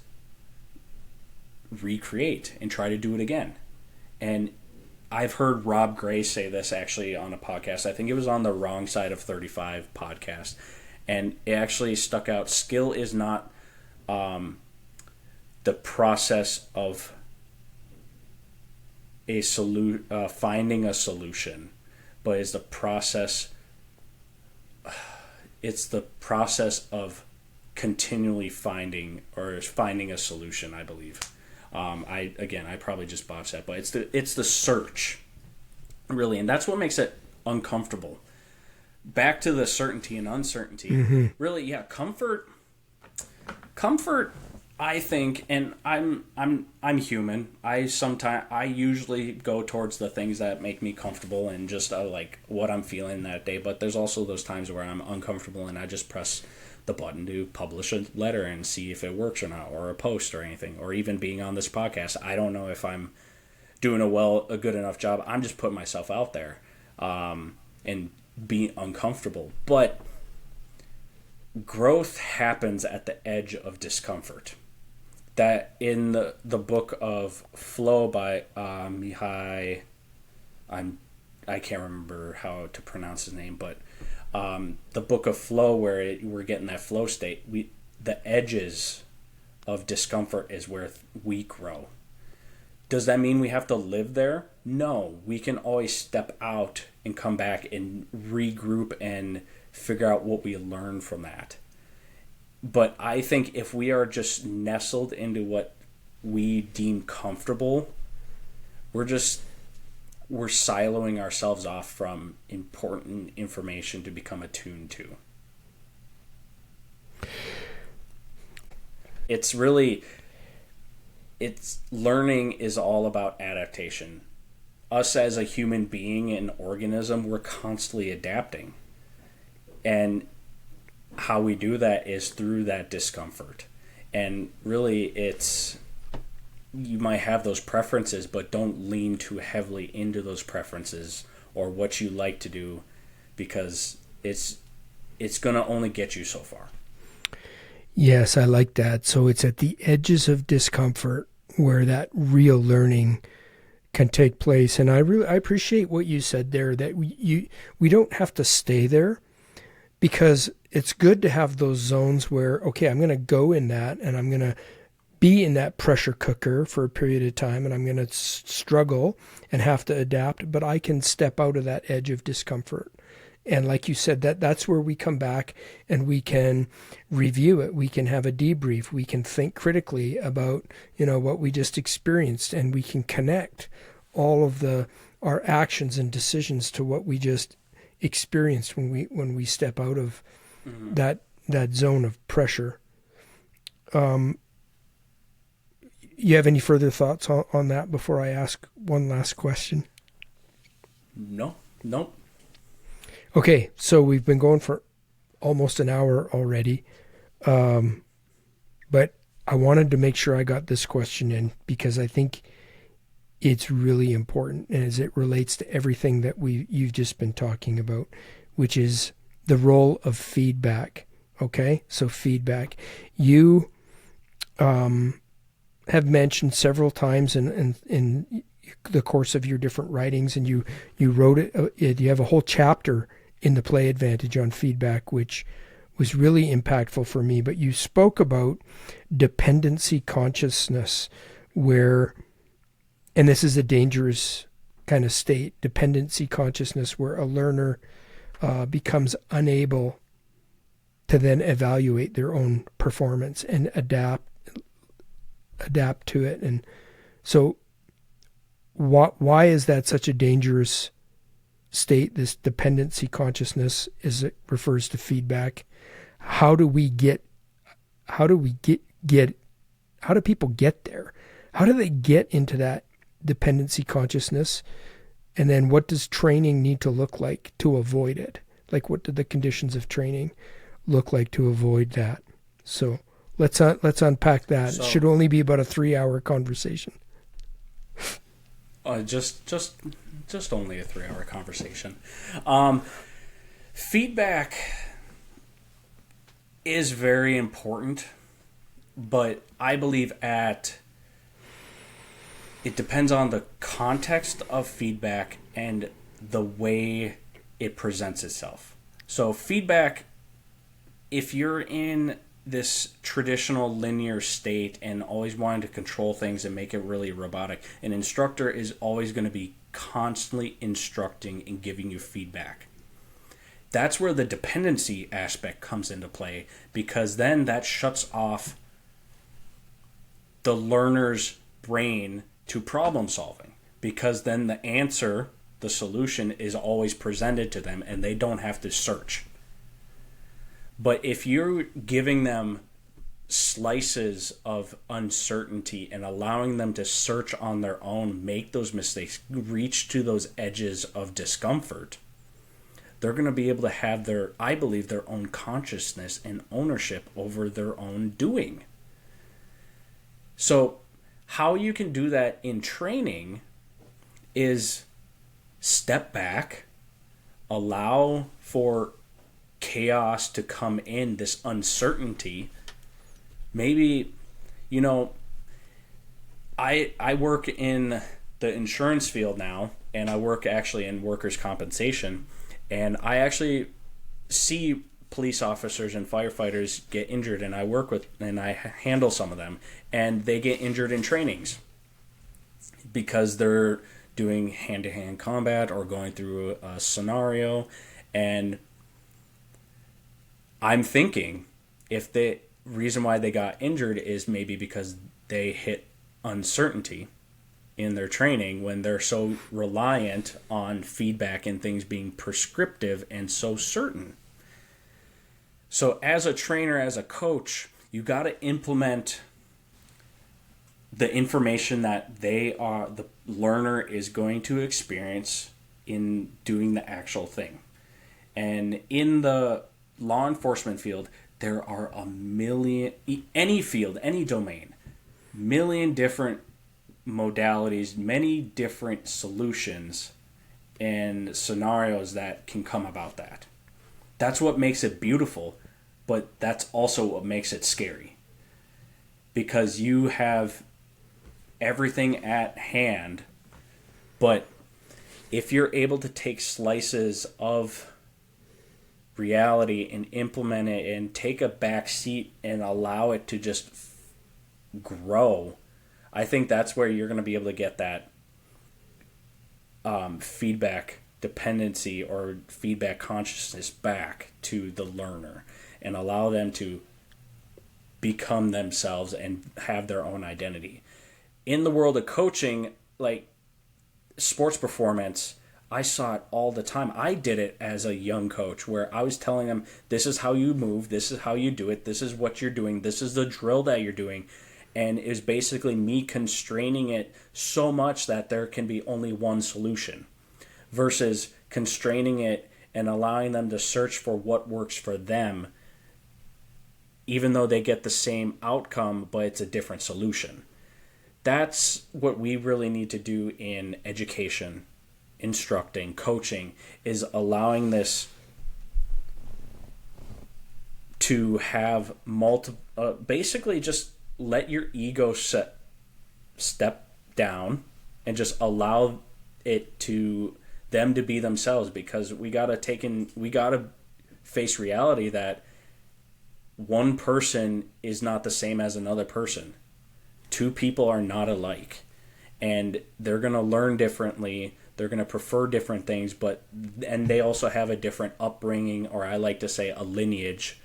recreate and try to do it again. And I've heard Rob Gray say this actually on a podcast. I think it was on the Wrong Side of 35 podcast. And it actually stuck out. Skill is not the process of finding a solution, but is the process. It's the process of continually finding a solution, I believe. I probably just botched that, but it's the search, really, and that's what makes it uncomfortable. Back to the certainty and uncertainty. Mm-hmm. Really, yeah, comfort. I think, and I'm human. I usually go towards the things that make me comfortable and just like what I'm feeling that day. But there's also those times where I'm uncomfortable and I just press the button to publish a letter and see if it works or not, or a post or anything, or even being on this podcast. I don't know if I'm doing a good enough job. I'm just putting myself out there and being uncomfortable. But growth happens at the edge of discomfort. That in the book of Flow by Mihai, I can't remember how to pronounce his name, but the book of Flow, where we're getting that flow state, the edges of discomfort is where we grow. Does that mean we have to live there? No, we can always step out and come back and regroup and figure out what we learn from that. But I think if we are just nestled into what we deem comfortable, we're siloing ourselves off from important information to become attuned to. Learning is all about adaptation. Us as a human being and organism, we're constantly adapting. And how we do that is through that discomfort. And really, you might have those preferences, but don't lean too heavily into those preferences or what you like to do, because it's going to only get you so far. Yes, I like that. So it's at the edges of discomfort where that real learning can take place. And I appreciate what you said there, that we don't have to stay there, because it's good to have those zones where, okay, I'm going to go in that and I'm going to be in that pressure cooker for a period of time, and I'm going to struggle and have to adapt, but I can step out of that edge of discomfort. And like you said, that's where we come back and we can review it. We can have a debrief. We can think critically about, what we just experienced, and we can connect all of our actions and decisions to what we just experienced when we step out of that zone of pressure. You have any further thoughts on that before I ask one last question? No. Okay, so we've been going for almost an hour already, but I wanted to make sure I got this question in, because I think it's really important, and as it relates to everything that you've just been talking about, which is the role of feedback. Okay, so feedback. You have mentioned several times in the course of your different writings, and you wrote it. You have a whole chapter in the Play Advantage on feedback, which was really impactful for me. But you spoke about dependency consciousness, and this is a dangerous kind of state, dependency consciousness, where a learner becomes unable to then evaluate their own performance and adapt to it. And so why is that such a dangerous state, this dependency consciousness, as it refers to feedback? How do people get there? How do they get into that dependency consciousness? And then what does training need to look like to avoid it? Like, what do the conditions of training look like to avoid that? So let's unpack that. It should only be about a 3-hour conversation. Just only a 3-hour conversation. Feedback is very important, but I believe it depends on the context of feedback and the way it presents itself. So feedback, if you're in this traditional linear state and always wanting to control things and make it really robotic, an instructor is always going to be constantly instructing and giving you feedback. That's where the dependency aspect comes into play, because then that shuts off the learner's brain to problem solving, because then the answer, the solution, is always presented to them and they don't have to search. But if you're giving them slices of uncertainty and allowing them to search on their own, make those mistakes, reach to those edges of discomfort, they're going to be able to have their own consciousness and ownership over their own doing. So how you can do that in training is step back, allow for chaos to come in, this uncertainty. Maybe, I work in the insurance field now, and I work actually in workers' compensation, and I actually see police officers and firefighters get injured, and I work with and I handle some of them, and they get injured in trainings because they're doing hand-to-hand combat or going through a scenario. And I'm thinking if the reason why they got injured is maybe because they hit uncertainty in their training when they're so reliant on feedback and things being prescriptive and so certain. So as a trainer, as a coach, you got to implement the information that the learner is going to experience in doing the actual thing. And in the law enforcement field, there are a million, any field, any domain, million different modalities, many different solutions and scenarios that can come about that. That's what makes it beautiful, but that's also what makes it scary. Because you have everything at hand, but if you're able to take slices of reality and implement it and take a back seat and allow it to just grow, I think that's where you're going to be able to get that feedback dependency or feedback consciousness back to the learner and allow them to become themselves and have their own identity. In the world of coaching, like sports performance, I saw it all the time. I did it as a young coach where I was telling them, this is how you move, this is how you do it, this is what you're doing, this is the drill that you're doing. And it was basically me constraining it so much that there can be only one solution versus constraining it and allowing them to search for what works for them, even though they get the same outcome, but it's a different solution. That's what we really need to do in education, instructing, coaching, is allowing this to have basically just let your ego step down and just allow it to them to be themselves, because we gotta face reality that one person is not the same as another person. Two people are not alike, and they're going to learn differently. They're going to prefer different things, and they also have a different upbringing, or I like to say a lineage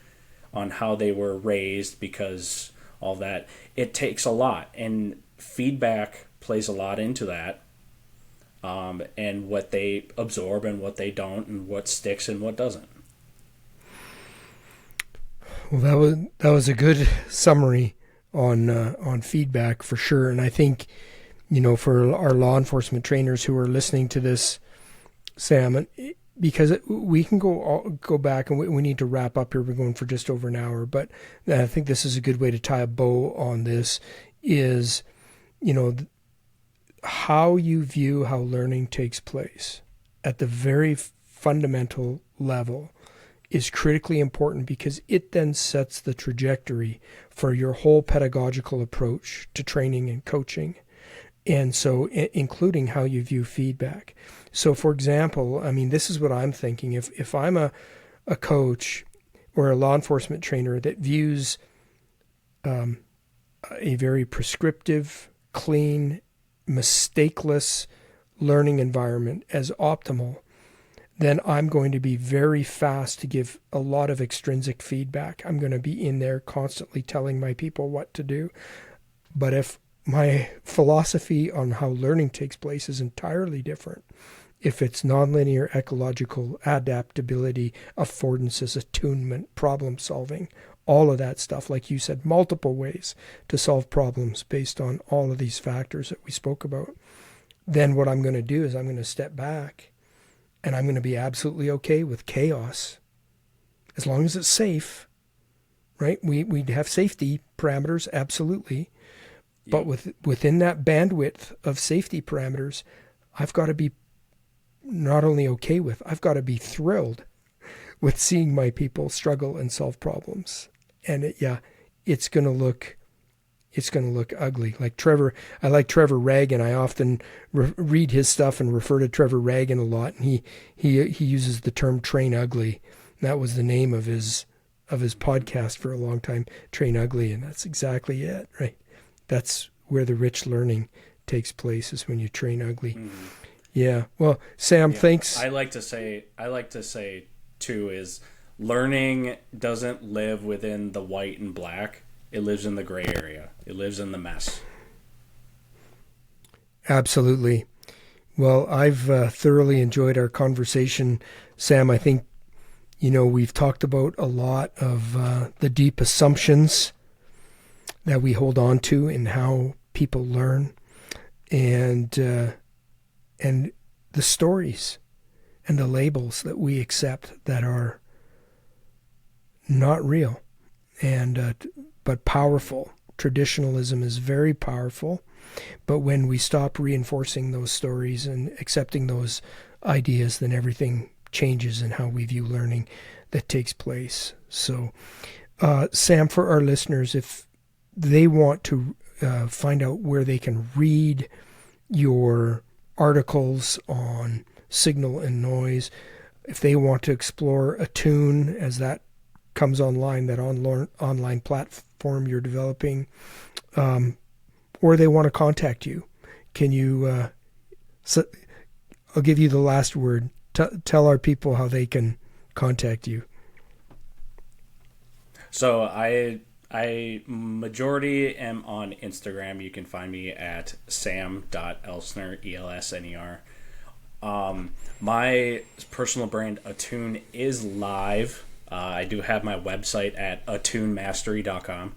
on how they were raised, because all that, it takes a lot, and feedback plays a lot into that, and what they absorb and what they don't, and what sticks and what doesn't. Well, that was a good summary on feedback for sure. And I think, for our law enforcement trainers who are listening to this, Sam, because we can go back, and we need to wrap up here. We're going for just over an hour, but I think this is a good way to tie a bow on this is, how you view how learning takes place at the very fundamental level is critically important, because it then sets the trajectory for your whole pedagogical approach to training and coaching. And so including how you view feedback. So for example, this is what I'm thinking. If I'm a coach or a law enforcement trainer that views a very prescriptive, clean, mistakeless learning environment as optimal, then I'm going to be very fast to give a lot of extrinsic feedback. I'm going to be in there constantly telling my people what to do. But if my philosophy on how learning takes place is entirely different, if it's nonlinear, ecological, adaptability, affordances, attunement, problem solving, all of that stuff, like you said, multiple ways to solve problems based on all of these factors that we spoke about, then what I'm going to do is I'm going to step back, and I'm going to be absolutely okay with chaos, as long as it's safe, right? We have safety parameters, absolutely. But within that bandwidth of safety parameters, I've got to be not only okay with, I've got to be thrilled with seeing my people struggle and solve problems. And it's going to look ugly. Like Trevor, I like Trevor Ragan. I often read his stuff and refer to Trevor Ragan a lot. And he uses the term train ugly. That was the name of his podcast for a long time, Train Ugly, and that's exactly it, right? That's where the rich learning takes place, is when you train ugly. Mm-hmm. Yeah. Well, Sam, thanks. I like to say too, is learning doesn't live within the white and black. It lives in the gray area. It lives in the mess. Absolutely. Well, I've thoroughly enjoyed our conversation, Sam. I think, we've talked about a lot of the deep assumptions that we hold on to in how people learn, and the stories and the labels that we accept that are not real, and but powerful. Traditionalism is very powerful, but when we stop reinforcing those stories and accepting those ideas, then everything changes in how we view learning that takes place. So, Sam, for our listeners, if they want to find out where they can read your articles on signal and noise, if they want to explore Attune as that comes online, that online platform you're developing, or they want to contact you, can you, I'll give you the last word. Tell our people how they can contact you. So I majority am on Instagram. You can find me at sam.elsner, ELSNER. My personal brand, Attune, is live. I do have my website at attunemastery.com,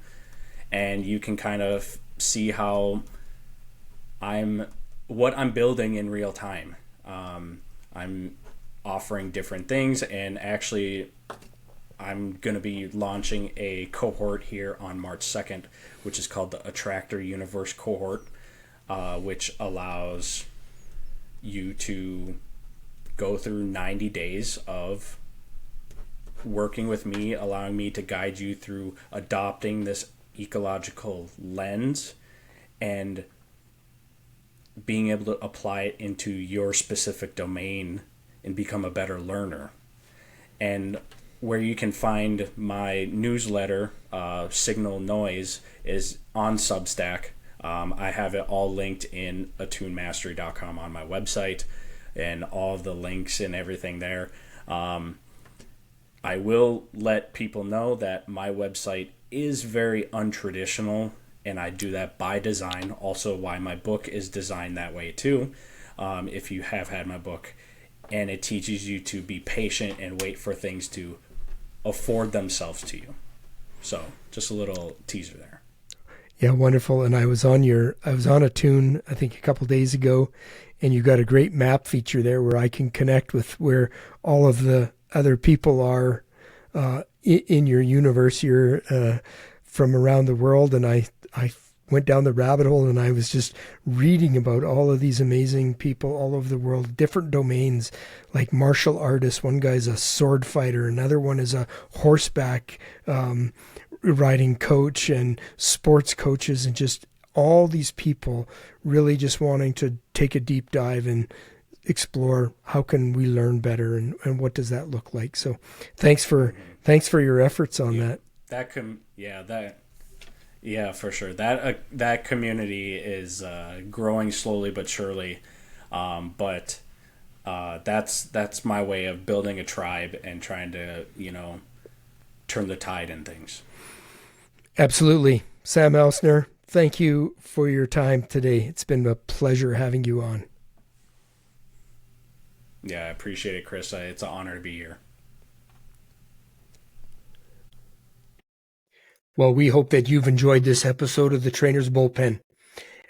and you can kind of see how what I'm building in real time. I'm offering different things, and actually I'm going to be launching a cohort here on March 2nd, which is called the Attractor Universe Cohort, which allows you to go through 90 days of working with me, allowing me to guide you through adopting this ecological lens and being able to apply it into your specific domain and become a better learner. And where you can find my newsletter, Signal Noise, is on Substack. I have it all linked in attunemastery.com on my website, and all of the links and everything there. I will let people know that my website is very untraditional, and I do that by design. Also, why my book is designed that way too. If you have had my book, and it teaches you to be patient and wait for things to afford themselves to you. So, just a little teaser there. Yeah, wonderful. And I was on Attune, I think a couple of days ago, and you got a great map feature there where I can connect with where all of the other people are in your universe. You're from around the world, and I went down the rabbit hole, and I was just reading about all of these amazing people all over the world, different domains, like martial artists. One guy's a sword fighter, another one is a horseback riding coach, and sports coaches, and just all these people really just wanting to take a deep dive and explore how can we learn better, and what does that look like. So thanks for your efforts on that. Yeah, for sure. That community is growing slowly but surely. But that's my way of building a tribe and trying to, turn the tide in things. Absolutely. Sam Elsner, thank you for your time today. It's been a pleasure having you on. Yeah, I appreciate it, Chris. It's an honor to be here. Well, we hope that you've enjoyed this episode of the Trainer's Bullpen.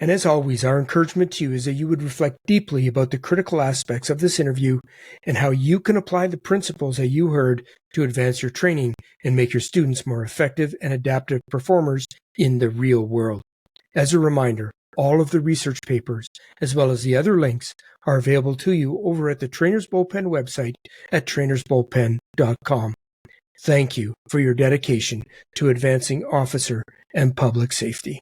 And as always, our encouragement to you is that you would reflect deeply about the critical aspects of this interview and how you can apply the principles that you heard to advance your training and make your students more effective and adaptive performers in the real world. As a reminder, all of the research papers, as well as the other links, are available to you over at the Trainer's Bullpen website at trainersbullpen.com. Thank you for your dedication to advancing officer and public safety.